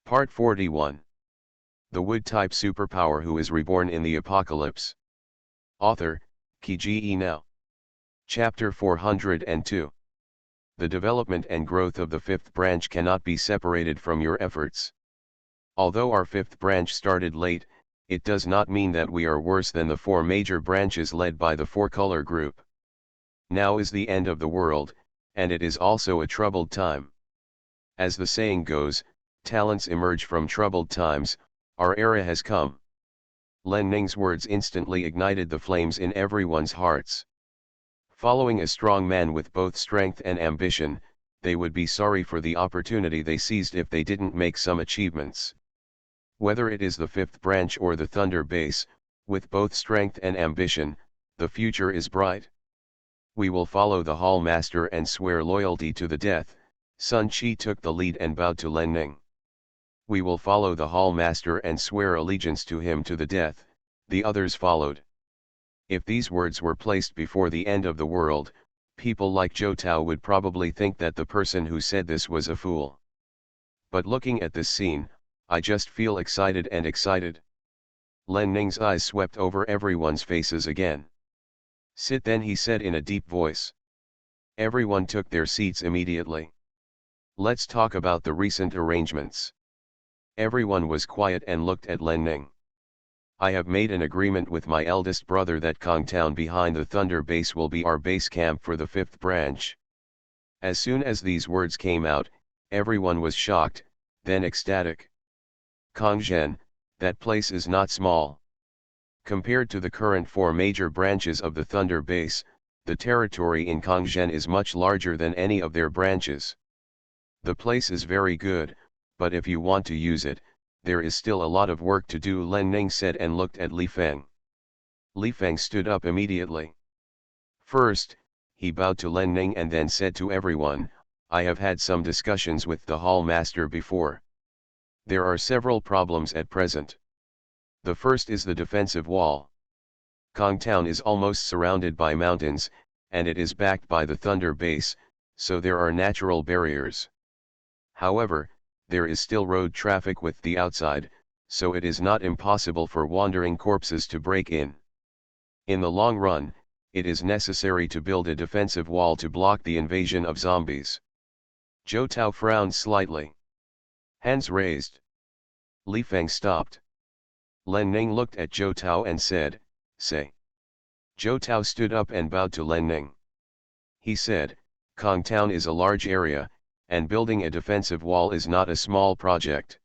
Part 41. The Wood-type superpower who is reborn in the apocalypse. Author, Kiji Now. Chapter 402. The development and growth of the fifth branch cannot be separated from your efforts. Although our fifth branch started late, it does not mean that we are worse than the four major branches led by the four-color group. Now is the end of the world, and it is also a troubled time. As the saying goes, talents emerge from troubled times. Our era has come. Len Ning's words instantly ignited the flames in everyone's hearts. Following a strong man with both strength and ambition, they would be sorry for the opportunity they seized if they didn't make some achievements. Whether it is the fifth branch or the Thunder Base, with both strength and ambition, the future is bright. We will follow the Hall Master and swear loyalty to the death. Sun Chi took the lead and bowed to Len Ning. We will follow the Hall Master and swear allegiance to him to the death. The others followed. If these words were placed before the end of the world, people like Zhou Tao would probably think that the person who said this was a fool. But looking at this scene, I just feel excited and excited. Len Ning's eyes swept over everyone's faces again. Sit then, he said in a deep voice. Everyone took their seats immediately. Let's talk about the recent arrangements. Everyone was quiet and looked at Len Ning. I have made an agreement with my eldest brother that Kongtown behind the Thunder Base will be our base camp for the fifth branch. As soon as these words came out, everyone was shocked, then ecstatic. Kongzhen, that place is not small. Compared to the current four major branches of the Thunder Base, the territory in Kongzhen is much larger than any of their branches. The place is very good, but if you want to use it, there is still a lot of work to do, Len Ning said and looked at Li Feng. Li Feng stood up immediately. First, he bowed to Len Ning and then said to everyone, I have had some discussions with the Hall Master before. There are several problems at present. The first is the defensive wall. Kongtown is almost surrounded by mountains, and it is backed by the Thunder Base, so there are natural barriers. However, there is still road traffic with the outside, so it is not impossible for wandering corpses to break in. In the long run, it is necessary to build a defensive wall to block the invasion of zombies. Zhou Tao frowned slightly. Hands raised. Li Feng stopped. Len Ning looked at Zhou Tao and said, Say. Zhou Tao stood up and bowed to Len Ning. He said, Kongtown is a large area, and building a defensive wall is not a small project.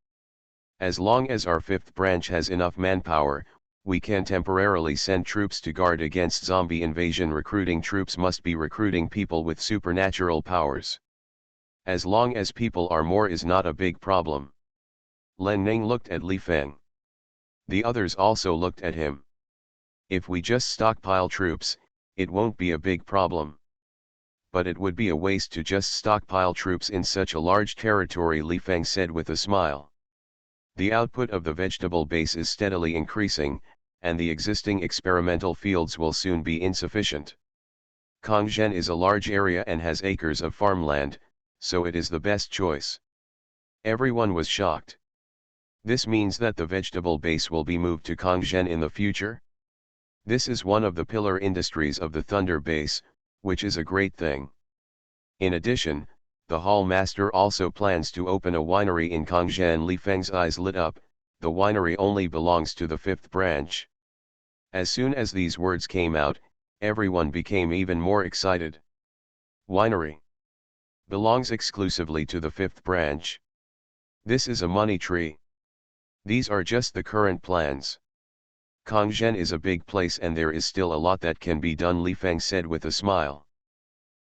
As long as our fifth branch has enough manpower, we can temporarily send troops to guard against zombie invasion. Recruiting troops must be recruiting people with supernatural powers. As long as people are more is not a big problem. Len Ning looked at Li Feng. The others also looked at him. If we just stockpile troops, it won't be a big problem. But it would be a waste to just stockpile troops in such a large territory, Li Feng said with a smile. The output of the vegetable base is steadily increasing, and the existing experimental fields will soon be insufficient. Kongzhen is a large area and has acres of farmland, so it is the best choice. Everyone was shocked. This means that the vegetable base will be moved to Kongzhen in the future? This is one of the pillar industries of the Thunder Base, which is a great thing. In addition, the Hall Master also plans to open a winery in Kongzhen. Li Feng's eyes lit up. The winery only belongs to the fifth branch. As soon as these words came out, everyone became even more excited. Winery belongs exclusively to the fifth branch. This is a money tree. These are just the current plans. Kongzhen is a big place and there is still a lot that can be done, Li Feng said with a smile.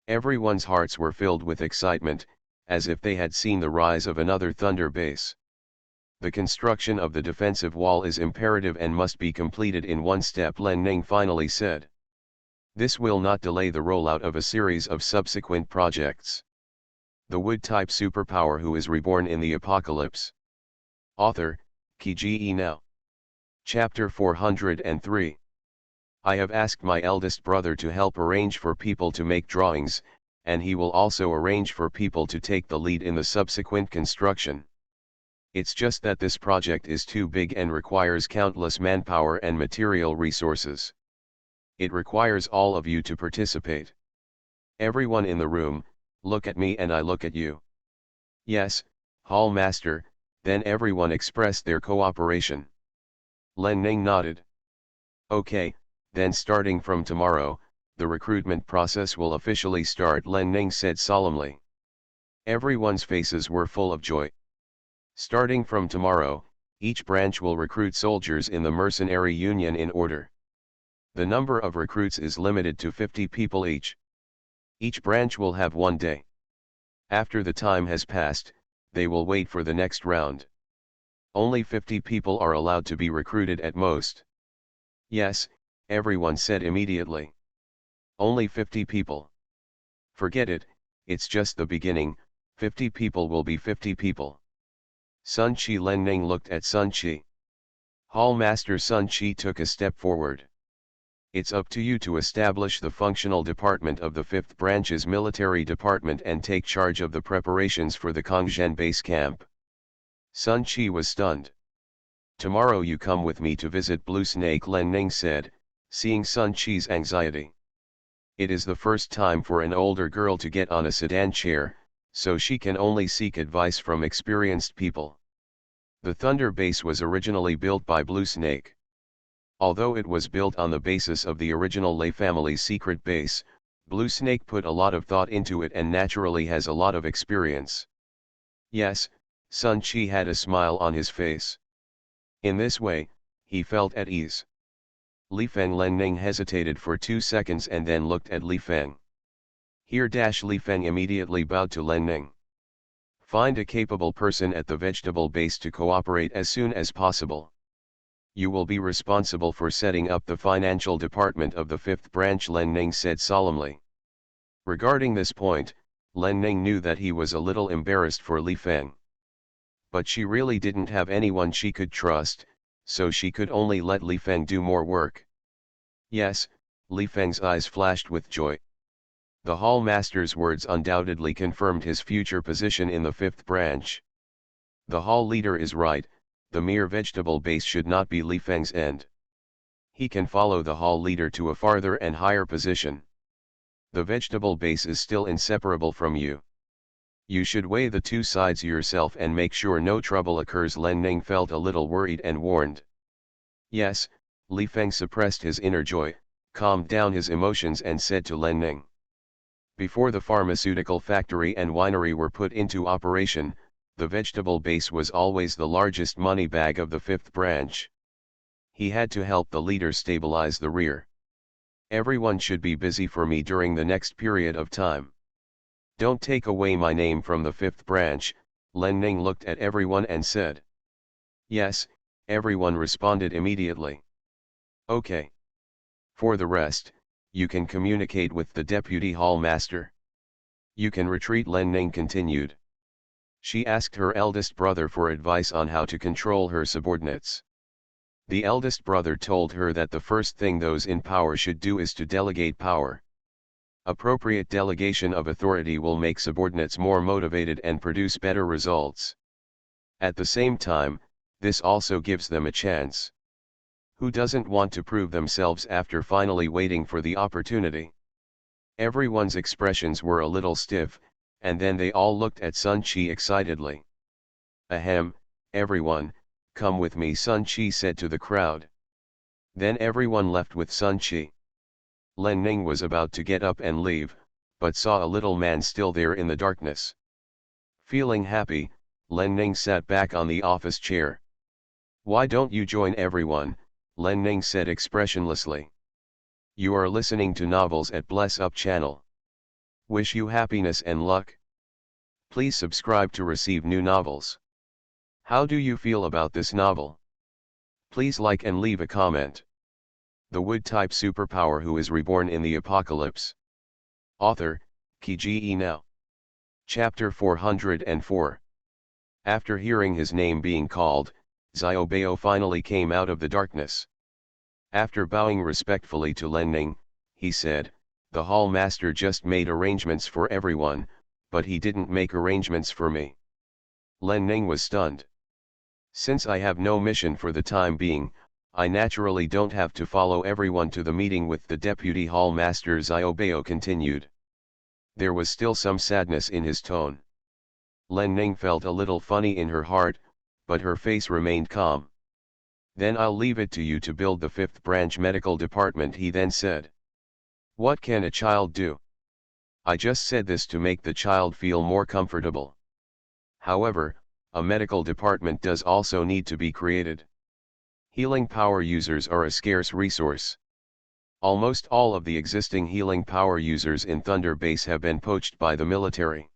Everyone's hearts were filled with excitement, as if they had seen the rise of another Thunder Base. The construction of the defensive wall is imperative and must be completed in one step, Len Ning finally said. This will not delay the rollout of a series of subsequent projects. The Wood-type superpower who is reborn in the apocalypse. Author, Kiji Now. Chapter 403. I have asked my eldest brother to help arrange for people to make drawings, and he will also arrange for people to take the lead in the subsequent construction. It's just that this project is too big and requires countless manpower and material resources. It requires all of you to participate. Everyone in the room, look at me and I look at you. Yes, Hall Master, then everyone expressed their cooperation. Len Ning nodded. Okay, then starting from tomorrow, the recruitment process will officially start, Len Ning said solemnly. Everyone's faces were full of joy. Starting from tomorrow, each branch will recruit soldiers in the mercenary union in order. The number of recruits is limited to 50 people each. Each branch will have 1 day. After the time has passed, they will wait for the next round. Only 50 people are allowed to be recruited at most. Yes, everyone said immediately. Only 50 people. Forget it, it's just the beginning, 50 people will be 50 people. Sun Chi. Len Ning looked at Sun Chi. Hall Master. Sun Chi took a step forward. It's up to you to establish the functional department of the 5th branch's military department and take charge of the preparations for the Kongzhen base camp. Sun Chi was stunned. Tomorrow you come with me to visit Blue Snake, Len Ning said, seeing Sun Chi's anxiety. It is the first time for an older girl to get on a sedan chair, so she can only seek advice from experienced people. The Thunder base was originally built by Blue Snake. Although it was built on the basis of the original Lei family's secret base, Blue Snake put a lot of thought into it and naturally has a lot of experience. Yes, Sun Chi had a smile on his face. In this way, he felt at ease. Li Feng. Len Ning hesitated for 2 seconds and then looked at Li Feng. Here. Li Feng immediately bowed to Len Ning. Find a capable person at the vegetable base to cooperate as soon as possible. You will be responsible for setting up the financial department of the 5th branch, Len Ning said solemnly. Regarding this point, Len Ning knew that he was a little embarrassed for Li Feng. But she really didn't have anyone she could trust, so she could only let Li Feng do more work. Yes, Li Feng's eyes flashed with joy. The Hall Master's words undoubtedly confirmed his future position in the 5th branch. The Hall leader is right, the mere vegetable base should not be Li Feng's end. He can follow the Hall leader to a farther and higher position. The vegetable base is still inseparable from you. You should weigh the two sides yourself and make sure no trouble occurs. Len Ning felt a little worried and warned. Yes, Li Feng suppressed his inner joy, calmed down his emotions and said to Len Ning. Before the pharmaceutical factory and winery were put into operation, the vegetable base was always the largest money bag of the 5th branch. He had to help the leader stabilize the rear. Everyone should be busy for me during the next period of time. Don't take away my name from the 5th branch, Len Ning looked at everyone and said. Yes, everyone responded immediately. Okay. For the rest, you can communicate with the Deputy Hall Master. You can retreat, Len Ning continued. She asked her eldest brother for advice on how to control her subordinates. The eldest brother told her that the first thing those in power should do is to delegate power. Appropriate delegation of authority will make subordinates more motivated and produce better results. At the same time, this also gives them a chance. Who doesn't want to prove themselves after finally waiting for the opportunity? Everyone's expressions were a little stiff, and then they all looked at Sun Chi excitedly. Ahem, everyone, come with me, Sun Chi said to the crowd. Then everyone left with Sun Chi. Len Ning was about to get up and leave, but saw a little man still there in the darkness. Feeling happy, Len Ning sat back on the office chair. Why don't you join everyone? Len Ning said expressionlessly. You are listening to novels at Bless Up channel. Wish you happiness and luck. Please subscribe to receive new novels. How do you feel about this novel? Please like and leave a comment. The Wood-type superpower who is reborn in the apocalypse. Author, Kiji Now. Chapter 404. After hearing his name being called, Xiaobao finally came out of the darkness. After bowing respectfully to Len Ning, he said, the Hall Master just made arrangements for everyone, but he didn't make arrangements for me. Len Ning was stunned. Since I have no mission for the time being, I naturally don't have to follow everyone to the meeting with the Deputy Hall Master. Xiaobao continued. There was still some sadness in his tone. Len Ning felt a little funny in her heart, but her face remained calm. Then I'll leave it to you to build the 5th branch medical department, he then said. What can a child do? I just said this to make the child feel more comfortable. However, a medical department does also need to be created. Healing power users are a scarce resource. Almost all of the existing healing power users in Thunder Base have been poached by the military.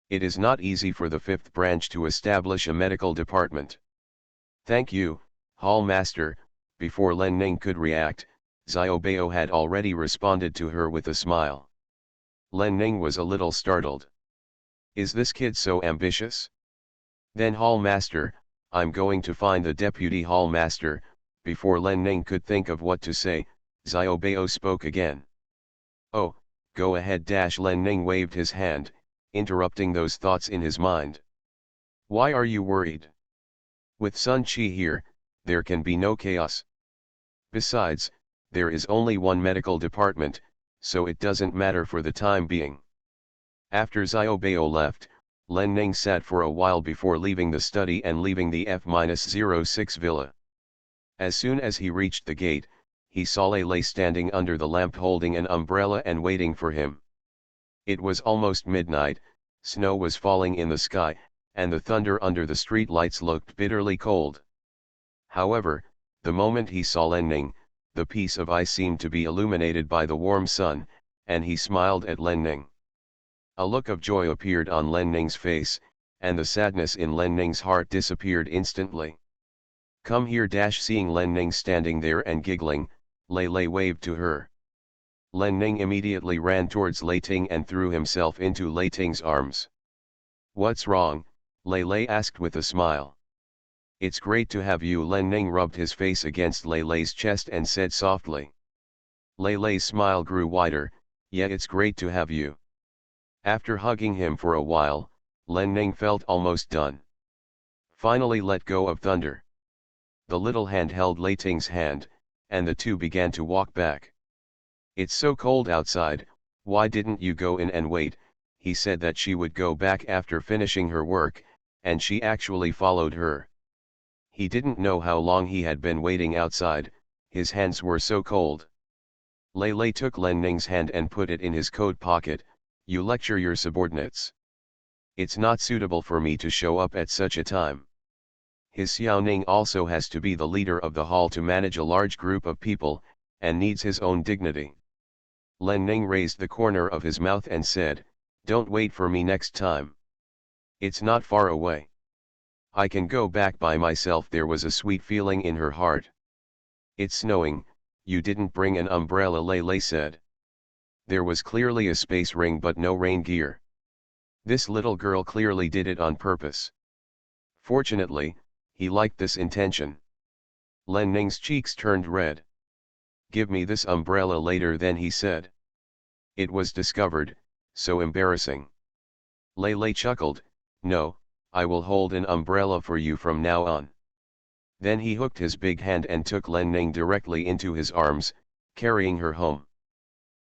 It is not easy for the 5th branch to establish a medical department. Thank you, Hall Master. Before Len Ning could react, Xiaobao had already responded to her with a smile. Len Ning was a little startled. Is this kid so ambitious? Then Hall Master, I'm going to find the Deputy Hall Master. Before Len Ning could think of what to say, Xiaobao spoke again. Oh, go ahead. Len Ning waved his hand, interrupting those thoughts in his mind. Why are you worried? With Sun Qi here, there can be no chaos. Besides, there is only one medical department, so it doesn't matter for the time being. After Xiaobao left, Len Ning sat for a while before leaving the study and leaving the F-06 villa. As soon as he reached the gate, he saw Lei Lei standing under the lamp holding an umbrella and waiting for him. It was almost midnight, snow was falling in the sky, and the thunder under the street lights looked bitterly cold. However, the moment he saw Len Ning, the piece of ice seemed to be illuminated by the warm sun, and he smiled at Len Ning. A look of joy appeared on Len Ning's face, and the sadness in Len Ning's heart disappeared instantly. Come here. Seeing Len Ning standing there and giggling, Lei Lei waved to her. Len Ning immediately ran towards Lei Ting and threw himself into Lei Ting's arms. What's wrong? Lei Lei asked with a smile. It's great to have you. Len Ning rubbed his face against Lei Lei's chest and said softly. Lei Lei's smile grew wider. Yeah, it's great to have you. After hugging him for a while, Len Ning felt almost done. Finally let go of thunder. The little hand held Lei Ting's hand, and the two began to walk back. It's so cold outside, why didn't you go in and wait? He said that she would go back after finishing her work, and she actually followed her. He didn't know how long he had been waiting outside, his hands were so cold. Lei Lei took Len Ning's hand and put it in his coat pocket. You lecture your subordinates. It's not suitable for me to show up at such a time. His Xiao Ning also has to be the leader of the hall to manage a large group of people, and needs his own dignity. Len Ning raised the corner of his mouth and said, don't wait for me next time. It's not far away. I can go back by myself. There was a sweet feeling in her heart. It's snowing, you didn't bring an umbrella, Lei Lei said. There was clearly a space ring but no rain gear. This little girl clearly did it on purpose. Fortunately, he liked this intention. Len Ning's cheeks turned red. Give me this umbrella later then, he said. It was discovered, so embarrassing. Lei Lei chuckled, no, I will hold an umbrella for you from now on. Then he hooked his big hand and took Len Ning directly into his arms, carrying her home.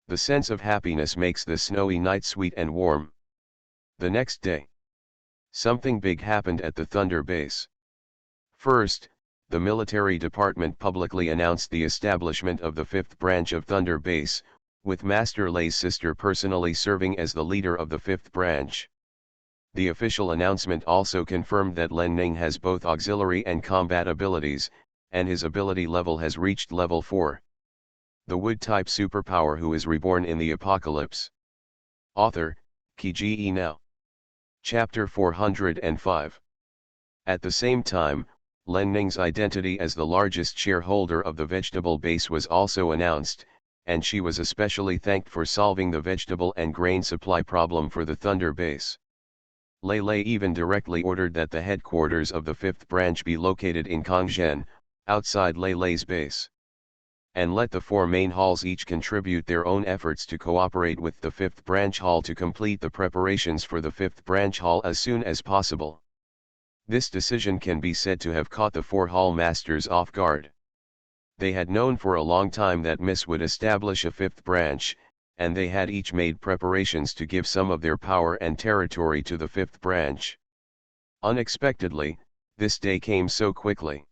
The sense of happiness makes the snowy night sweet and warm. The next day, something big happened at the Thunder Base. First, the military department publicly announced the establishment of the 5th branch of Thunder Base, with Master Lei's sister personally serving as the leader of the 5th branch. The official announcement also confirmed that Len Ning has both auxiliary and combat abilities, and his ability level has reached level 4. The Wood-type superpower who is reborn in the apocalypse. Author, Kiji Now. Chapter 405. At the same time, Len Ning's identity as the largest shareholder of the vegetable base was also announced, and she was especially thanked for solving the vegetable and grain supply problem for the Thunder Base. Lei Lei even directly ordered that the headquarters of the 5th branch be located in Kongzhen, outside Lei Lei's base. And let the 4 main halls each contribute their own efforts to cooperate with the 5th branch hall to complete the preparations for the 5th branch hall as soon as possible. This decision can be said to have caught the four hall masters off guard. They had known for a long time that Miss would establish a fifth branch, and they had each made preparations to give some of their power and territory to the fifth branch. Unexpectedly, this day came so quickly.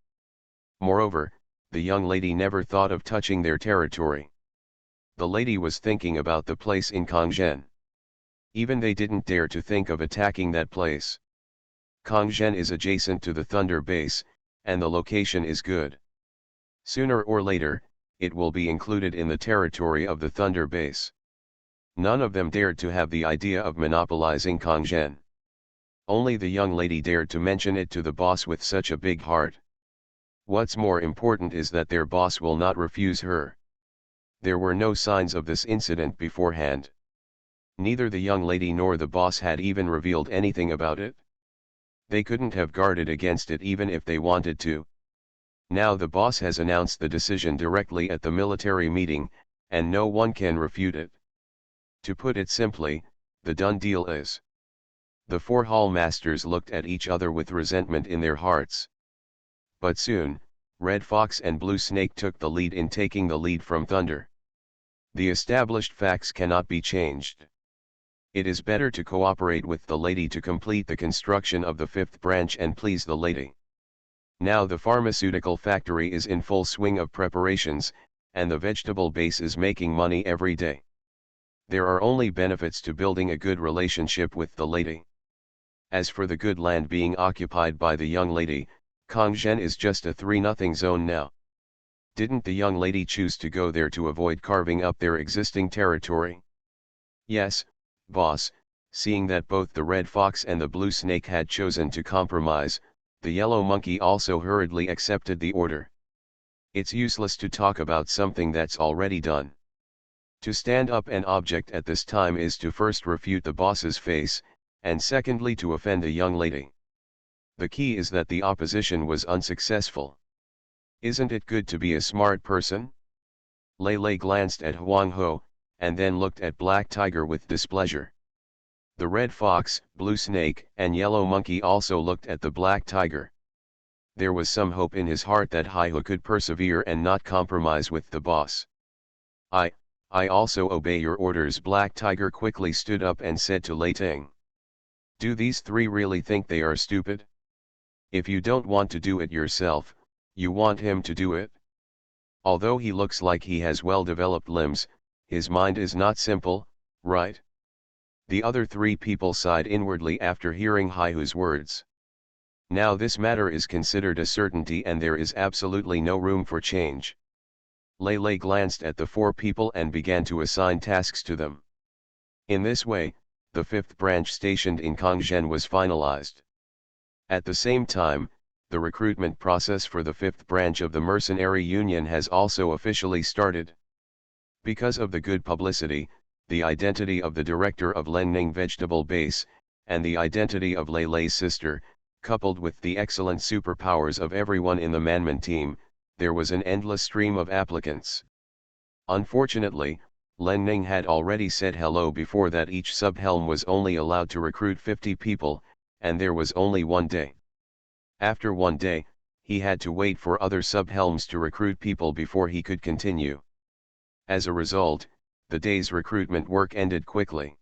Moreover, the young lady never thought of touching their territory. The lady was thinking about the place in Kongzhen. Even they didn't dare to think of attacking that place. Kongzhen is adjacent to the Thunder base, and the location is good. Sooner or later, it will be included in the territory of the Thunder base. None of them dared to have the idea of monopolizing Kongzhen. Only the young lady dared to mention it to the boss with such a big heart. What's more important is that their boss will not refuse her. There were no signs of this incident beforehand. Neither the young lady nor the boss had even revealed anything about it. They couldn't have guarded against it even if they wanted to. Now the boss has announced the decision directly at the military meeting, and no one can refute it. To put it simply, the done deal is. The four hall masters looked at each other with resentment in their hearts. But soon, Red Fox and Blue Snake took the lead in taking the lead from Thunder. The established facts cannot be changed. It is better to cooperate with the lady to complete the construction of the fifth branch and please the lady. Now the pharmaceutical factory is in full swing of preparations, and the vegetable base is making money every day. There are only benefits to building a good relationship with the lady. As for the good land being occupied by the young lady, Kongzhen is just a 3-0 zone now. Didn't the young lady choose to go there to avoid carving up their existing territory? Yes, boss, seeing that both the Red Fox and the Blue Snake had chosen to compromise, the Yellow Monkey also hurriedly accepted the order. It's useless to talk about something that's already done. To stand up an object at this time is to first refute the boss's face, and secondly to offend the young lady. The key is that the opposition was unsuccessful. Isn't it good to be a smart person? Lei glanced at Huang Ho, and then looked at Black Tiger with displeasure. The Red Fox, Blue Snake, and Yellow Monkey also looked at the Black Tiger. There was some hope in his heart that Haihu could persevere and not compromise with the boss. I also obey your orders. Black Tiger quickly stood up and said to Lei Ting. Do these three really think they are stupid? If you don't want to do it yourself, you want him to do it? Although he looks like he has well-developed limbs, his mind is not simple, right? The other three people sighed inwardly after hearing Haihu's words. Now this matter is considered a certainty and there is absolutely no room for change. Lei glanced at the four people and began to assign tasks to them. In this way, the fifth branch stationed in Kongzhen was finalized. At the same time, the recruitment process for the fifth branch of the Mercenary Union has also officially started. Because of the good publicity, the identity of the director of Lenning Vegetable Base, and the identity of Lei's sister, coupled with the excellent superpowers of everyone in the Manman team, there was an endless stream of applicants. Unfortunately, Lenning had already said hello before that each subhelm was only allowed to recruit 50 people, and there was only 1 day. After 1 day, he had to wait for other subhelms to recruit people before he could continue. As a result, the day's recruitment work ended quickly.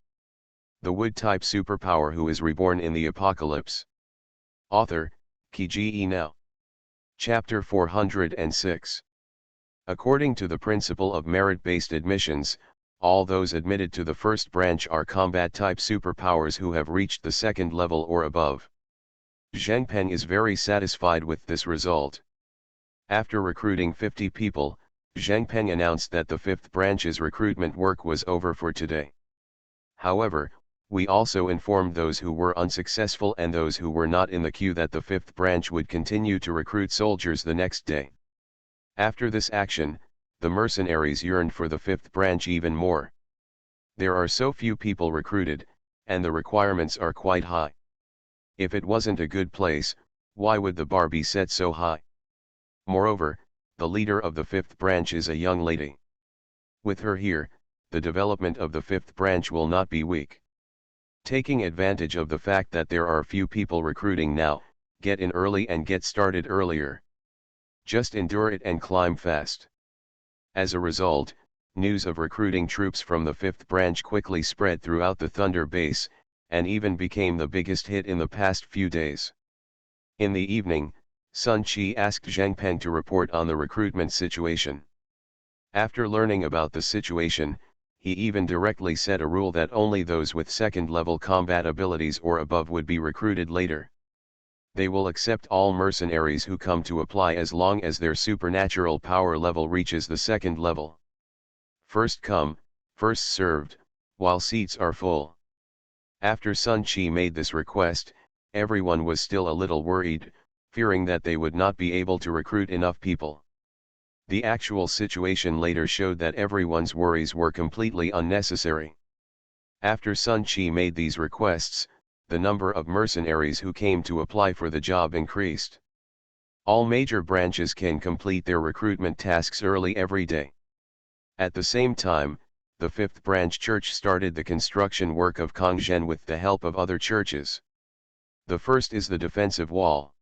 The Wood-type superpower who is reborn in the apocalypse. Author, Kiji Now. Chapter 406. According to the principle of merit-based admissions, all those admitted to the first branch are combat-type superpowers who have reached the second level or above. Zheng Peng is very satisfied with this result. After recruiting 50 people, Zheng Peng announced that the fifth branch's recruitment work was over for today. However, we also informed those who were unsuccessful and those who were not in the queue that the fifth branch would continue to recruit soldiers the next day. After this action, the mercenaries yearned for the fifth branch even more. There are so few people recruited, and the requirements are quite high. If it wasn't a good place, why would the bar be set so high? Moreover, the leader of the fifth branch is a young lady. With her here, the development of the fifth branch will not be weak. Taking advantage of the fact that there are few people recruiting now, get in early and get started earlier. Just endure it and climb fast. As a result, news of recruiting troops from the 5th branch quickly spread throughout the Thunder base, and even became the biggest hit in the past few days. In the evening, Sun Qi asked Zheng Peng to report on the recruitment situation. After learning about the situation, he even directly set a rule that only those with second-level combat abilities or above would be recruited later. They will accept all mercenaries who come to apply as long as their supernatural power level reaches the second level. First come, first served, while seats are full. After Sun Qi made this request, everyone was still a little worried, fearing that they would not be able to recruit enough people. The actual situation later showed that everyone's worries were completely unnecessary. After Sun Qi made these requests, the number of mercenaries who came to apply for the job increased. All major branches can complete their recruitment tasks early every day. At the same time, the 5th branch church started the construction work of Kongzhen with the help of other churches. The first is the defensive wall.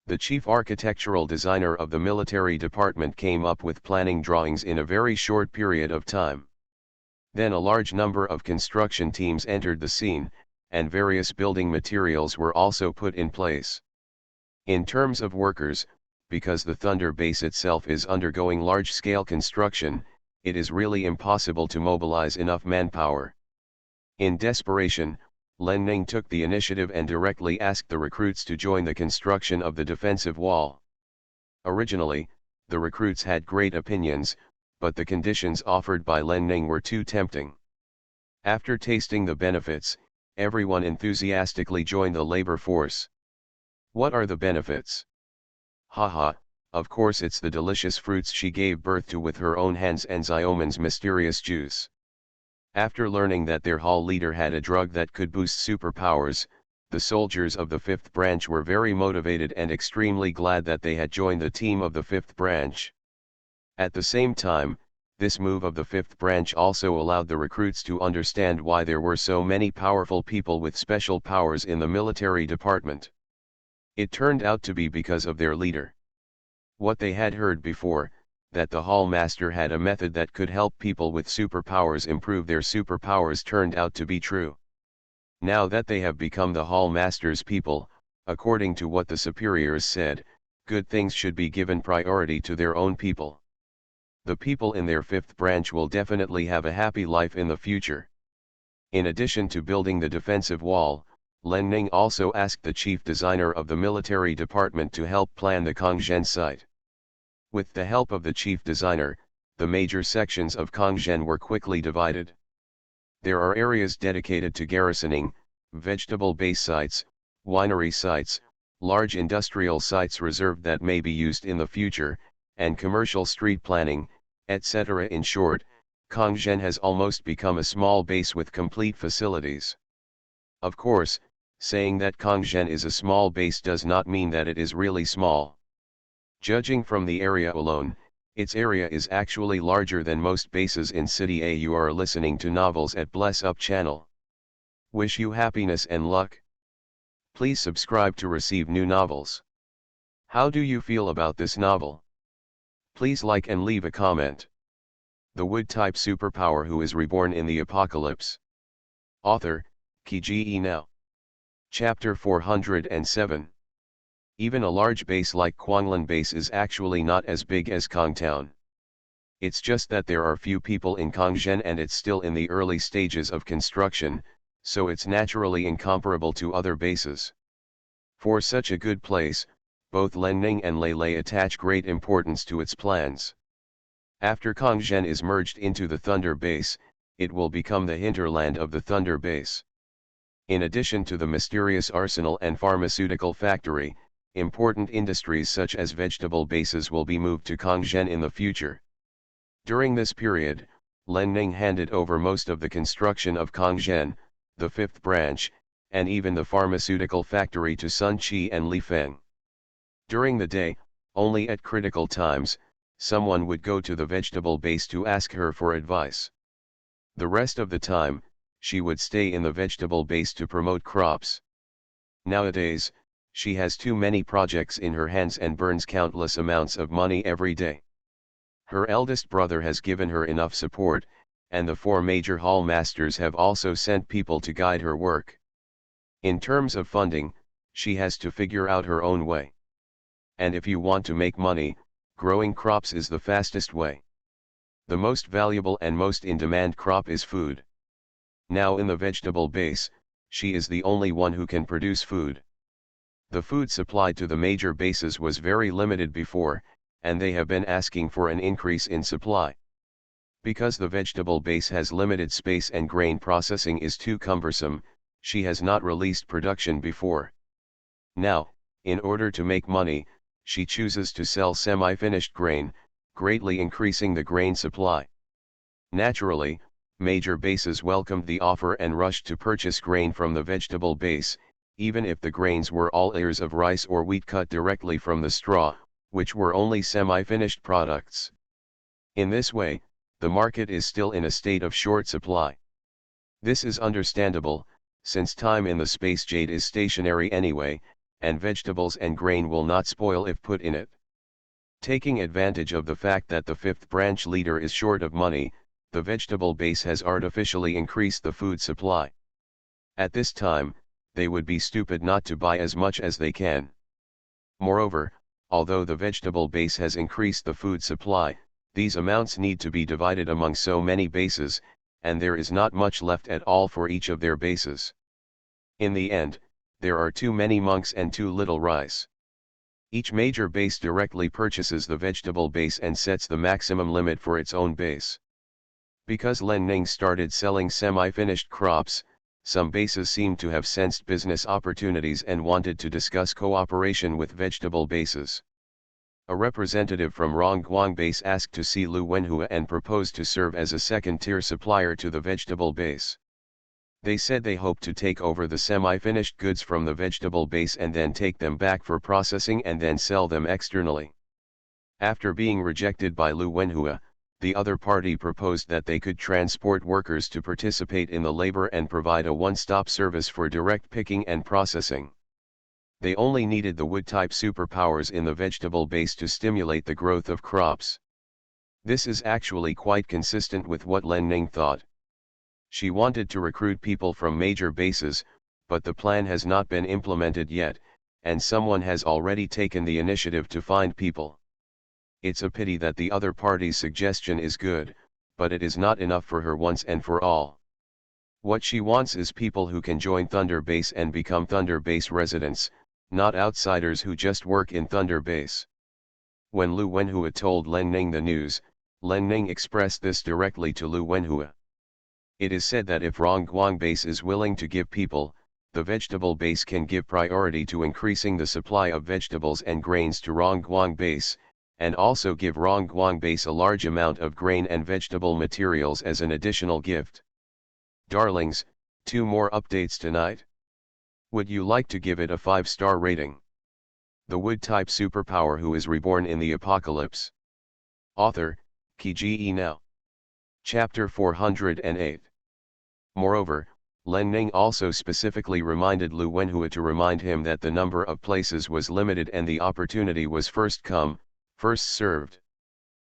The chief architectural designer of the military department came up with planning drawings in a very short period of time. Then a large number of construction teams entered the scene, and various building materials were also put in place. In terms of workers, because the Thunder base itself is undergoing large-scale construction, it is really impossible to mobilize enough manpower. In desperation, Len Ning took the initiative and directly asked the recruits to join the construction of the defensive wall. Originally, the recruits had great opinions, but the conditions offered by Len Ning were too tempting. After tasting the benefits, everyone enthusiastically joined the labor force. What are the benefits? Haha, of course it's the delicious fruits she gave birth to with her own hands and Xiomen's mysterious juice. After learning that their hall leader had a drug that could boost superpowers, the soldiers of the 5th branch were very motivated and extremely glad that they had joined the team of the 5th branch. At the same time, this move of the 5th branch also allowed the recruits to understand why there were so many powerful people with special powers in the military department. It turned out to be because of their leader. What they had heard before, that the Hall Master had a method that could help people with superpowers improve their superpowers, turned out to be true. Now that they have become the Hall Master's people, according to what the superiors said, good things should be given priority to their own people. The people in their 5th branch will definitely have a happy life in the future. In addition to building the defensive wall, Len Ning also asked the chief designer of the military department to help plan the Kongzhen site. With the help of the chief designer, the major sections of Kongzhen were quickly divided. There are areas dedicated to garrisoning, vegetable base sites, winery sites, large industrial sites reserved that may be used in the future, and commercial street planning, etc. In short, Kongzhen has almost become a small base with complete facilities. Of course, saying that Kongzhen is a small base does not mean that it is really small. Judging from the area alone, its area is actually larger than most bases in City A. You are listening to Novels at Bless Up channel. Wish you happiness and luck. Please subscribe to receive new novels. How do you feel about this novel? Please like and leave a comment. The Wood-type superpower who is reborn in the apocalypse. Author, Kiji Now. Chapter 407. Even a large base like Quanglan base is actually not as big as Kongtown. It's just that there are few people in Kongzhen and it's still in the early stages of construction, so it's naturally incomparable to other bases. For such a good place, both Len Ning and Lei Lei attach great importance to its plans. After Kongzhen is merged into the Thunder base, it will become the hinterland of the Thunder base. In addition to the mysterious arsenal and pharmaceutical factory, important industries such as vegetable bases will be moved to Kongzhen in the future. During this period, Len Ning handed over most of the construction of Kongzhen, the 5th branch, and even the pharmaceutical factory to Sun Qi and Li Feng. During the day, only at critical times, someone would go to the vegetable base to ask her for advice. The rest of the time, she would stay in the vegetable base to promote crops. Nowadays, She has too many projects in her hands and burns countless amounts of money every day. Her eldest brother has given her enough support, and the 4 major hall masters have also sent people to guide her work. In terms of funding, she has to figure out her own way. And if you want to make money, growing crops is the fastest way. The most valuable and most in-demand crop is food. Now in the vegetable base, she is the only one who can produce food. The food supply to the major bases was very limited before, and they have been asking for an increase in supply. Because the vegetable base has limited space and grain processing is too cumbersome, she has not released production before. Now, in order to make money, she chooses to sell semi-finished grain, greatly increasing the grain supply. Naturally, major bases welcomed the offer and rushed to purchase grain from the vegetable base, even if the grains were all ears of rice or wheat cut directly from the straw, which were only semi-finished products. In this way, the market is still in a state of short supply. This is understandable, since time in the space jade is stationary anyway, and vegetables and grain will not spoil if put in it. Taking advantage of the fact that the 5th branch leader is short of money, the vegetable base has artificially increased the food supply. At this time, they would be stupid not to buy as much as they can. Moreover, although the vegetable base has increased the food supply, these amounts need to be divided among so many bases, and there is not much left at all for each of their bases. In the end, there are too many monks and too little rice. Each major base directly purchases the vegetable base and sets the maximum limit for its own base. Because Len Ning started selling semi-finished crops, some bases seemed to have sensed business opportunities and wanted to discuss cooperation with vegetable bases. A representative from Rongguang base asked to see Lu Wenhua and proposed to serve as a second-tier supplier to the vegetable base. They said they hoped to take over the semi-finished goods from the vegetable base and then take them back for processing and then sell them externally. After being rejected by Lu Wenhua, the other party proposed that they could transport workers to participate in the labor and provide a one-stop service for direct picking and processing. They only needed the wood-type superpowers in the vegetable base to stimulate the growth of crops. This is actually quite consistent with what Len Ning thought. She wanted to recruit people from major bases, but the plan has not been implemented yet, and someone has already taken the initiative to find people. It's a pity that the other party's suggestion is good, but it is not enough for her once and for all. What she wants is people who can join Thunder Base and become Thunder Base residents, not outsiders who just work in Thunder Base. When Lu Wenhua told Len Ning the news, Len Ning expressed this directly to Lu Wenhua. It is said that if Rongguang base is willing to give people, the vegetable base can give priority to increasing the supply of vegetables and grains to Rongguang base, and also give Rongguang base a large amount of grain and vegetable materials as an additional gift. Darlings, 2 more updates tonight. Would you like to give it a 5-star rating? The wood-type superpower who is reborn in the apocalypse. Author, Kiji Now. Chapter 408. Moreover, Len Ning also specifically reminded Lu Wenhua to remind him that the number of places was limited and the opportunity was first come, first served.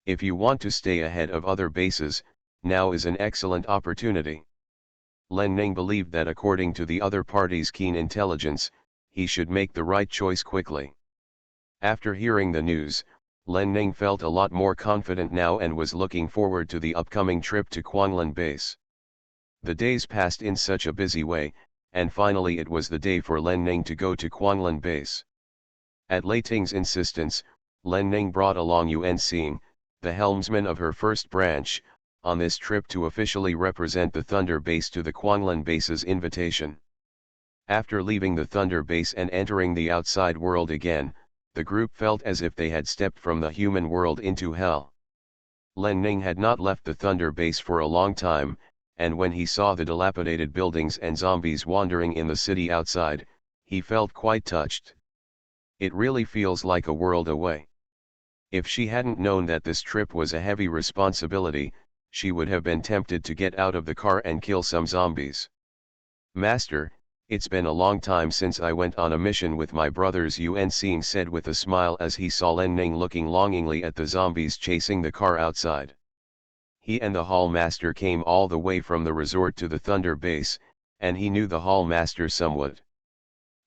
If you want to stay ahead of other bases, now is an excellent opportunity. Len Ning believed that according to the other party's keen intelligence, he should make the right choice quickly. After hearing the news, Len Ning felt a lot more confident now and was looking forward to the upcoming trip to Quanglan base. The days passed in such a busy way, and finally it was the day for Len Ning to go to Quanglan base. At Lei Ting's insistence, Len Ning brought along Yuan Xing, the helmsman of her first branch, on this trip to officially represent the Thunder base to the Quanglan base's invitation. After leaving the Thunder base and entering the outside world again, the group felt as if they had stepped from the human world into hell. Len Ning had not left the Thunder base for a long time, and when he saw the dilapidated buildings and zombies wandering in the city outside, he felt quite touched. It really feels like a world away. If she hadn't known that this trip was a heavy responsibility, she would have been tempted to get out of the car and kill some zombies. Master, It's been a long time since I went on a mission with my brothers, Yuan Xing said with a smile as he saw Len Ning looking longingly at the zombies chasing the car outside. He and the hall master came all the way from the resort to the Thunder base, and he knew the hall master somewhat.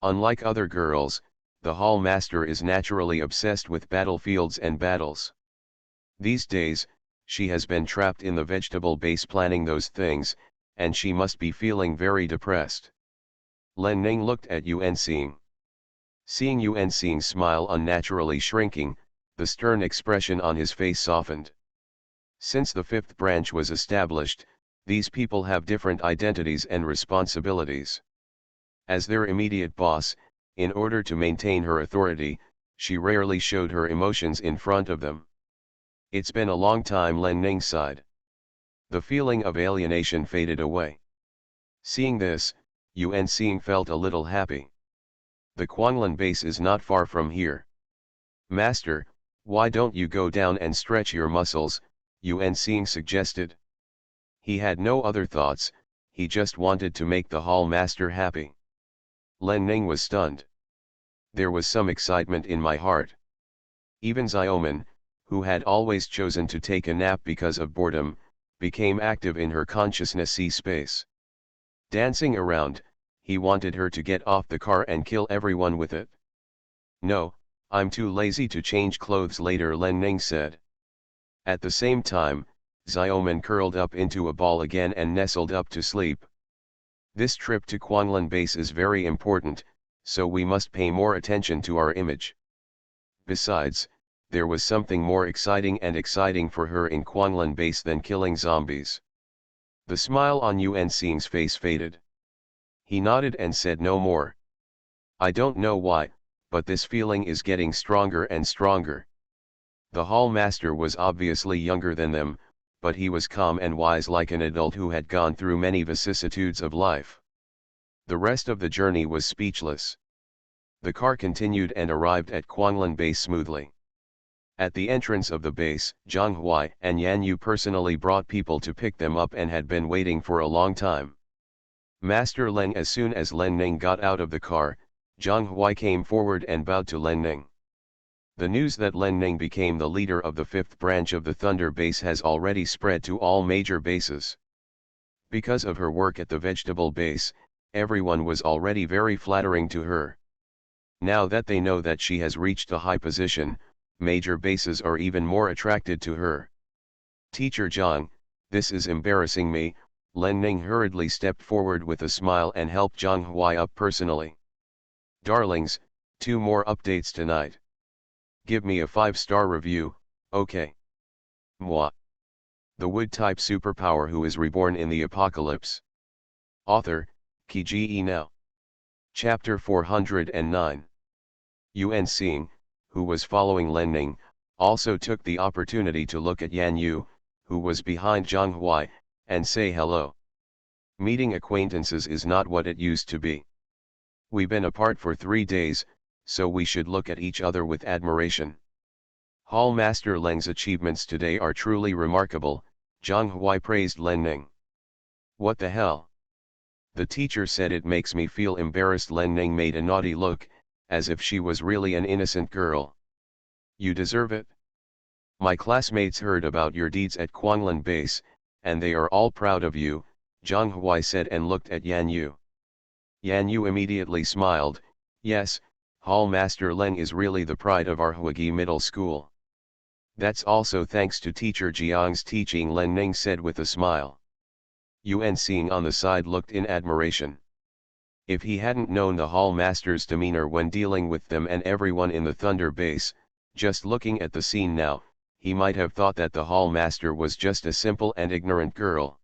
Unlike other girls, the hall master is naturally obsessed with battlefields and battles. These days, she has been trapped in the vegetable base planning those things, and she must be feeling very depressed. Len Ning looked at Yuan Xing. Seeing Yuan Xing's smile unnaturally shrinking, the stern expression on his face softened. Since the fifth branch was established, these people have different identities and responsibilities. As their immediate boss, in order to maintain her authority, she rarely showed her emotions in front of them. It's been a long time, Len Ning sighed. The feeling of alienation faded away. Seeing this, Yuan Xing felt a little happy. The Quanlan base is not far from here. Master, why don't you go down and stretch your muscles, Yuan Xing suggested. He had no other thoughts, he just wanted to make the hall master happy. Len Ning was stunned. There was some excitement in my heart. Even Xiaoman, who had always chosen to take a nap because of boredom, became active in her consciousness-y space. Dancing around, he wanted her to get off the car and kill everyone with it. No, I'm too lazy to change clothes later, Len Ning said. At the same time, Xiaoman curled up into a ball again and nestled up to sleep. This trip to Quanlan base is very important, so we must pay more attention to our image. Besides, there was something more exciting for her in Quanlan base than killing zombies. The smile on Yuan Xing's face faded. He nodded and said no more. I don't know why, but this feeling is getting stronger and stronger. The hall master was obviously younger than them, but he was calm and wise like an adult who had gone through many vicissitudes of life. The rest of the journey was speechless. The car continued and arrived at Quanlan base smoothly. At the entrance of the base, Zhang Huai and Yan Yu personally brought people to pick them up and had been waiting for a long time. Master Leng. As soon as Len Ning got out of the car, Zhang Huai came forward and bowed to Len Ning. The news that Len Ning became the leader of the fifth branch of the Thunder base has already spread to all major bases. Because of her work at the vegetable base, everyone was already very flattering to her. Now that they know that she has reached a high position, major bases are even more attracted to her. Teacher Zhang, this is embarrassing me, Len Ning hurriedly stepped forward with a smile and helped Zhang Huai up personally. Darlings, 2 more updates tonight. Give me a 5-star review, okay? Moi. The wood-type superpower who is reborn in the apocalypse. Author, Kiji Now. Chapter 409. Yuan Xing, who was following Len Ning, also took the opportunity to look at Yan Yu, who was behind Zhang Huai, and say hello. Meeting acquaintances is not what it used to be. We've been apart for 3 days, so we should look at each other with admiration. Hall Master Leng's achievements today are truly remarkable, Zhang Huai praised Len Ning. What the hell? The teacher said it makes me feel embarrassed. Len Ning made a naughty look, as if she was really an innocent girl. You deserve it. My classmates heard about your deeds at Quanlan base, and they are all proud of you, Zhang Huai said and looked at Yan Yu. Yan Yu immediately smiled. Yes, Hall Master Leng is really the pride of our Huagi Middle School. That's also thanks to Teacher Jiang's teaching, Len Ning said with a smile. Yuan Xing on the side looked in admiration. If he hadn't known the Hall Master's demeanor when dealing with them and everyone in the Thunder base, just looking at the scene now, he might have thought that the Hall Master was just a simple and ignorant girl.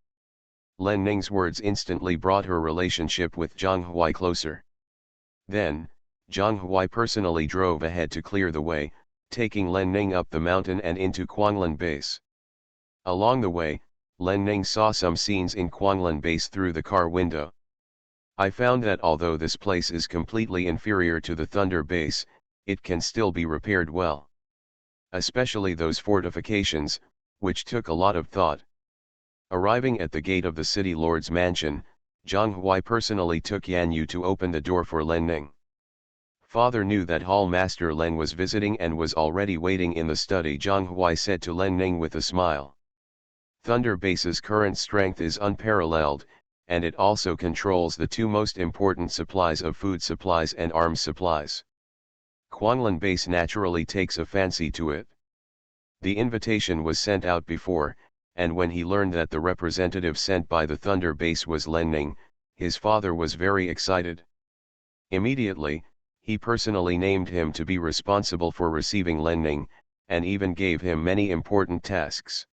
Len Ning's words instantly brought her relationship with Zhang Huai closer. Then, Zhang Huai personally drove ahead to clear the way, taking Len Ning up the mountain and into Quanlan base. Along the way, Len Ning saw some scenes in Quanlan base through the car window. I found that although this place is completely inferior to the Thunder base, it can still be repaired well. Especially those fortifications, which took a lot of thought. Arriving at the gate of the city lord's mansion, Zhang Huai personally took Yan Yu to open the door for Len Ning. Father knew that Hall Master Len was visiting and was already waiting in the study. Zhang Huai said to Len Ning with a smile. Thunder Base's current strength is unparalleled, and it also controls the two most important supplies of food supplies and arms supplies. Quanlan Base naturally takes a fancy to it. The invitation was sent out before, and when he learned that the representative sent by the Thunder Base was Len Ning, his father was very excited. Immediately, he personally named him to be responsible for receiving Len Ning, and even gave him many important tasks.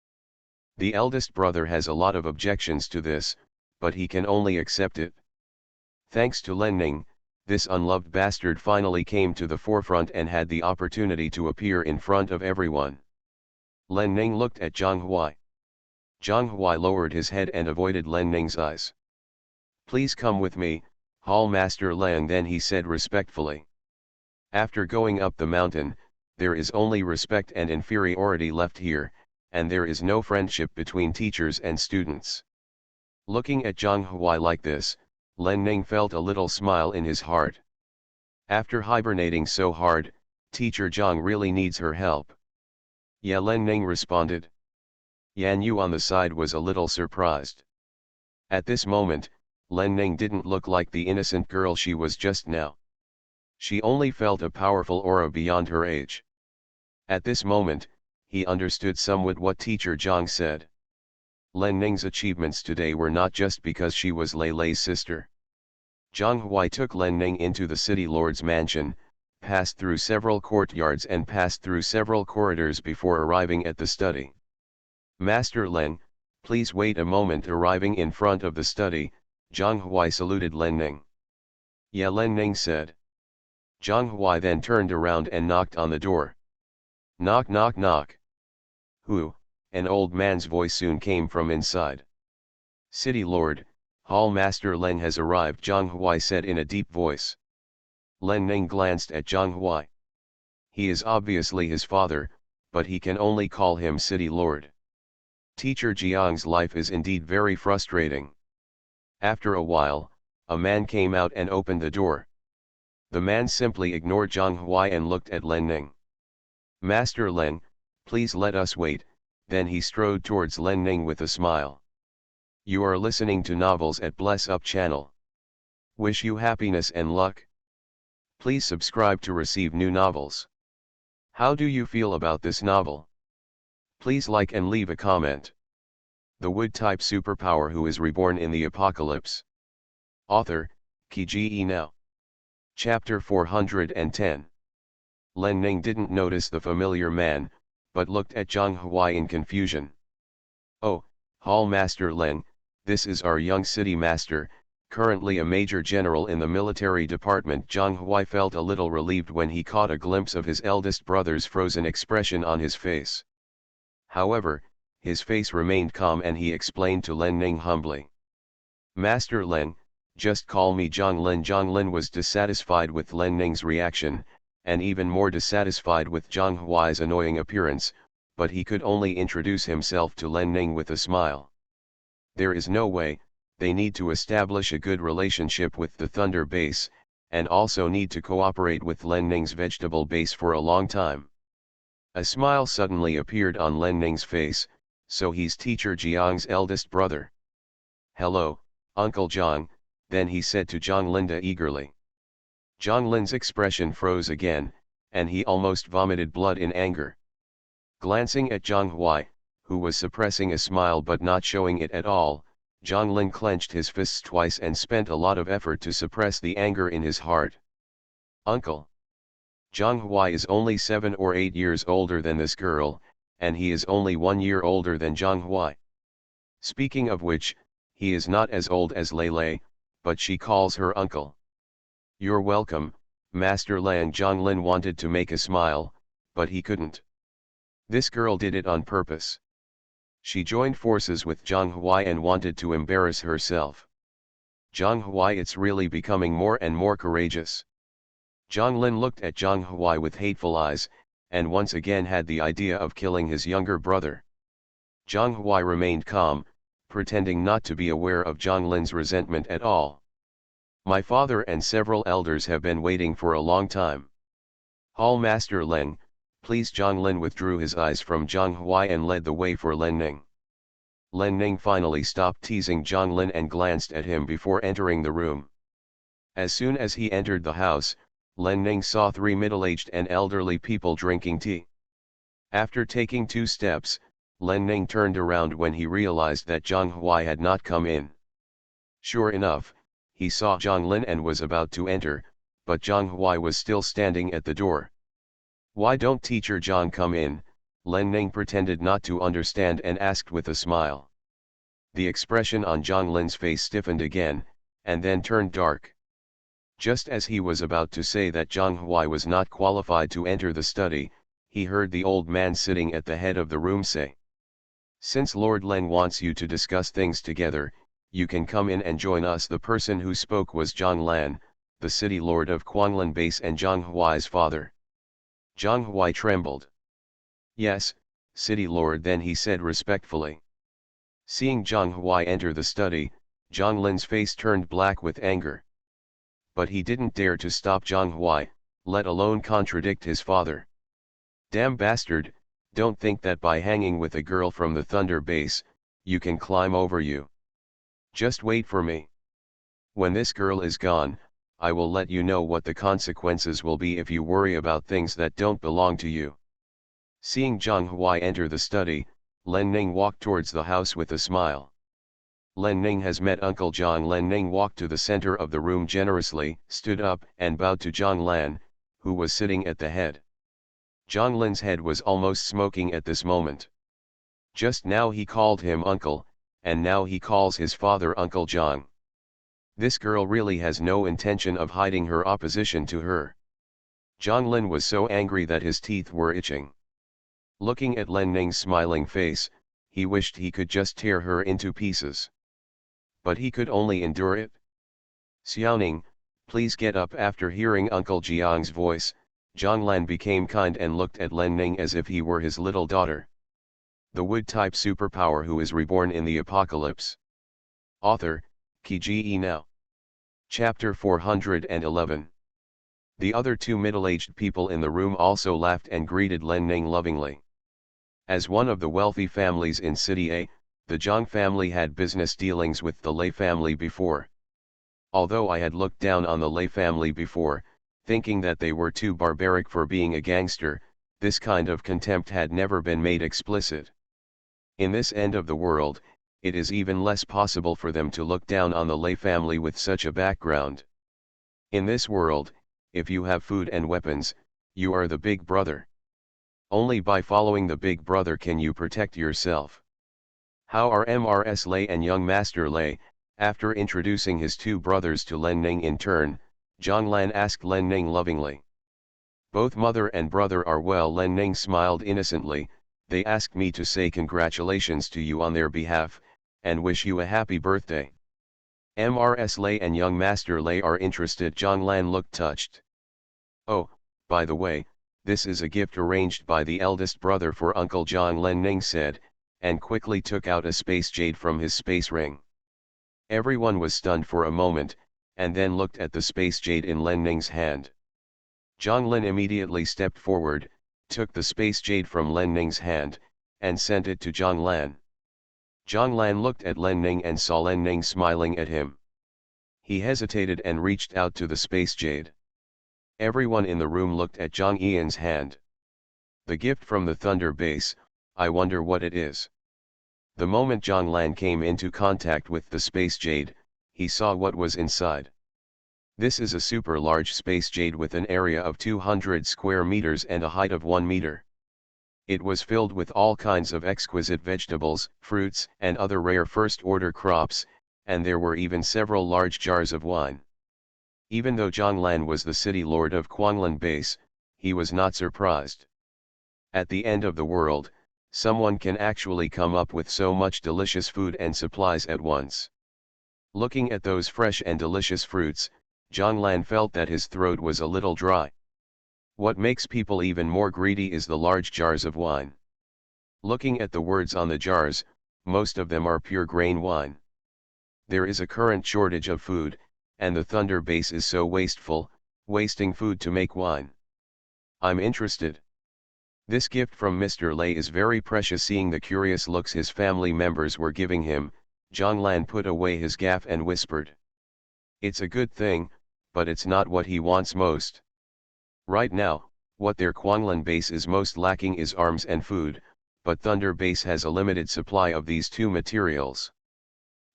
The eldest brother has a lot of objections to this, but he can only accept it. Thanks to Len Ning, this unloved bastard finally came to the forefront and had the opportunity to appear in front of everyone. Len Ning looked at Zhang Huai. Zhang Huai lowered his head and avoided Len Ning's eyes. Please come with me, Hall Master Len, then he said respectfully. After going up the mountain, there is only respect and inferiority left here, and there is no friendship between teachers and students. Looking at Zhang Huai like this, Len Ning felt a little smile in his heart. After hibernating so hard, Teacher Zhang really needs her help. Yeah, Len Ning responded. Yan Yu on the side was a little surprised. At this moment, Len Ning didn't look like the innocent girl she was just now. She only felt a powerful aura beyond her age. At this moment, he understood somewhat what Teacher Zhang said. Len Ning's achievements today were not just because she was Lei Lei's sister. Zhang Huai took Len Ning into the city lord's mansion, passed through several courtyards and passed through several corridors before arriving at the study. Master Len, please wait a moment. Arriving in front of the study, Zhang Huai saluted Len Ning. Yeah, Len Ning said. Zhang Huai then turned around and knocked on the door. Knock knock knock. Who? An old man's voice soon came from inside. City Lord, Hall Master Len has arrived, Zhang Huai said in a deep voice. Len Ning glanced at Zhang Huai. He is obviously his father, but he can only call him City Lord. Teacher Jiang's life is indeed very frustrating. After a while, a man came out and opened the door. The man simply ignored Zhang Huai and looked at Len Ning. Master Len, please let us wait, then he strode towards Len Ning with a smile. You are listening to Novels at Bless Up channel. Wish you happiness and luck. Please subscribe to receive new novels. How do you feel about this novel? Please like and leave a comment. The Wood-type superpower who is reborn in the apocalypse. Author, Kiji Now. Chapter 410. Len Ning didn't notice the familiar man, but looked at Zhang Huai in confusion. Oh, Hall Master Len, this is our young city master, currently a major general in the military department. Zhang Huai felt a little relieved when he caught a glimpse of his eldest brother's frozen expression on his face. However, his face remained calm and he explained to Len Ning humbly. Master Len, just call me Zhang Len. Zhang Len was dissatisfied with Len Ning's reaction, and even more dissatisfied with Zhang Huai's annoying appearance, but he could only introduce himself to Len Ning with a smile. There is no way, they need to establish a good relationship with the Thunder Base, and also need to cooperate with Len Ning's vegetable base for a long time. A smile suddenly appeared on Len Ning's face, so he's Teacher Jiang's eldest brother. Hello, Uncle Zhang, then he said to Zhang Linda eagerly. Zhang Lin's expression froze again, and he almost vomited blood in anger. Glancing at Zhang Huai, who was suppressing a smile but not showing it at all, Zhang Lin clenched his fists twice and spent a lot of effort to suppress the anger in his heart. Uncle. Zhang Huai is only 7 or 8 years older than this girl, and he is only 1 year older than Zhang Huai. Speaking of which, he is not as old as Lei Lei, but she calls her uncle. You're welcome, Master Lang. Zhang Lin wanted to make a smile, but he couldn't. This girl did it on purpose. She joined forces with Zhang Huai and wanted to embarrass herself. Zhang Huai, it's really becoming more and more courageous. Zhang Lin looked at Zhang Huai with hateful eyes, and once again had the idea of killing his younger brother. Zhang Huai remained calm, pretending not to be aware of Zhonglin's resentment at all. My father and several elders have been waiting for a long time. Hall Master Leng, please. Zhonglin withdrew his eyes from Zhang Huai and led the way for Len Ning. Len Ning finally stopped teasing Zhonglin and glanced at him before entering the room. As soon as he entered the house, Len Ning saw 3 middle-aged and elderly people drinking tea. After taking 2 steps, Len Ning turned around when he realized that Zhang Huai had not come in. Sure enough, he saw Zhonglin and was about to enter, but Zhang Huai was still standing at the door. Why don't Teacher Zhang come in? Len Ning pretended not to understand and asked with a smile. The expression on Zhonglin's face stiffened again, and then turned dark. Just as he was about to say that Zhang Huai was not qualified to enter the study, he heard the old man sitting at the head of the room say, "Since Lord Len wants you to discuss things together, you can come in and join us." The person who spoke was Zhang Lan, the city lord of Quanglan Base and Zhang Huai's father. Zhang Huai trembled. "Yes, city lord," then he said respectfully. Seeing Zhang Huai enter the study, Zhang Lin's face turned black with anger. But he didn't dare to stop Zhang Huai, let alone contradict his father. "Damn bastard, don't think that by hanging with a girl from the Thunder Base, you can climb over you. Just wait for me. When this girl is gone, I will let you know what the consequences will be if you worry about things that don't belong to you." Seeing Zhang Huai enter the study, Len Ning walked towards the house with a smile. "Len Ning has met Uncle Zhang." Len Ning walked to the center of the room generously, stood up and bowed to Zhang Lan, who was sitting at the head. Zhang Lin's head was almost smoking at this moment. Just now he called him uncle, and now he calls his father Uncle Zhang. This girl really has no intention of hiding her opposition to her. Zhang Lin was so angry that his teeth were itching. Looking at Len Ning's smiling face, he wished he could just tear her into pieces. But he could only endure it. "Xiaoning, please get up." After hearing Uncle Jiang's voice, Zhang Lan became kind and looked at Len Ning as if he were his little daughter. The Wood-type superpower who is reborn in the apocalypse. Author, Qi Now. Chapter 411. The other 2 middle-aged people in the room also laughed and greeted Len Ning lovingly. As one of the wealthy families in City A, the Zhang family had business dealings with the Lei family before. Although I had looked down on the Lei family before, thinking that they were too barbaric for being a gangster, this kind of contempt had never been made explicit. In this end of the world, it is even less possible for them to look down on the Lei family with such a background. In this world, if you have food and weapons, you are the big brother. Only by following the big brother can you protect yourself. How are Mrs. Lei and young Master Lei? After introducing his 2 brothers to Len Ning in turn, Zhang Lan asked Len Ning lovingly. "Both mother and brother are well." Len Ning smiled innocently. "They asked me to say congratulations to you on their behalf, and wish you a happy birthday." Mrs. Lei and young Master Lei are interested. Zhang Lan looked touched. "Oh, by the way, this is a gift arranged by the eldest brother for Uncle Zhang," Len Ning said, and quickly took out a space jade from his space ring. Everyone was stunned for a moment, and then looked at the space jade in Len Ning's hand. Zhang Lin immediately stepped forward, took the space jade from Len Ning's hand, and sent it to Zhang Lan. Zhang Lan looked at Len Ning and saw Len Ning smiling at him. He hesitated and reached out to the space jade. Everyone in the room looked at Zhang Yan's hand. "The gift from the Thunder Base, I wonder what it is." The moment Zhang Lan came into contact with the space jade, he saw what was inside. This is a super large space jade with an area of 200 square meters and a height of 1 meter. It was filled with all kinds of exquisite vegetables, fruits, and other rare first-order crops, and there were even several large jars of wine. Even though Zhang Lan was the city lord of Quanglan Base, he was not surprised. At the end of the world, someone can actually come up with so much delicious food and supplies at once. Looking at those fresh and delicious fruits, Zhang Lan felt that his throat was a little dry. What makes people even more greedy is the large jars of wine. Looking at the words on the jars, most of them are pure grain wine. There is a current shortage of food, and the Thunder base is so wasteful, wasting food to make wine. I'm interested. This gift from Mr. Lei is very precious. Seeing the curious looks his family members were giving him, Zhonglan put away his gaff and whispered. It's a good thing, but it's not what he wants most. Right now, what their Quanglan base is most lacking is arms and food, but Thunder base has a limited supply of these two materials.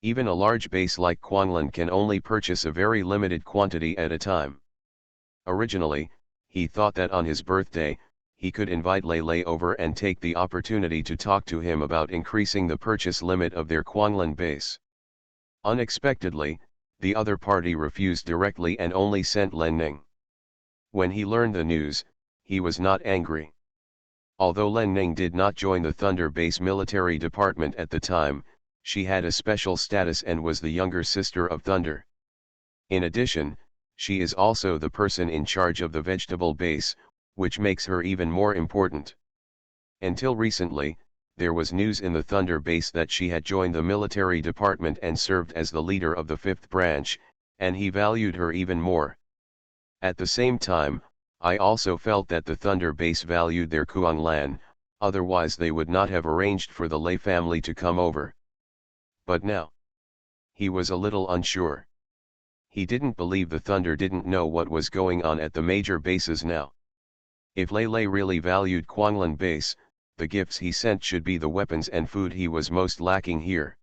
Even a large base like Quanglan can only purchase a very limited quantity at a time. Originally, he thought that on his birthday, he could invite Lei Lei over and take the opportunity to talk to him about increasing the purchase limit of their Quanglan base. Unexpectedly, the other party refused directly and only sent Len Ning. When he learned the news, he was not angry. Although Len Ning did not join the Thunder base military department at the time, she had a special status and was the younger sister of Thunder. In addition, she is also the person in charge of the vegetable base, which makes her even more important. Until recently, there was news in the Thunder base that she had joined the military department and served as the leader of the 5th branch, and he valued her even more. At the same time, I also felt that the Thunder base valued their Kuanglan, otherwise they would not have arranged for the Lei family to come over. But now, he was a little unsure. He didn't believe the Thunder didn't know what was going on at the major bases now. If Lei Lei really valued Quanglan base, the gifts he sent should be the weapons and food he was most lacking here.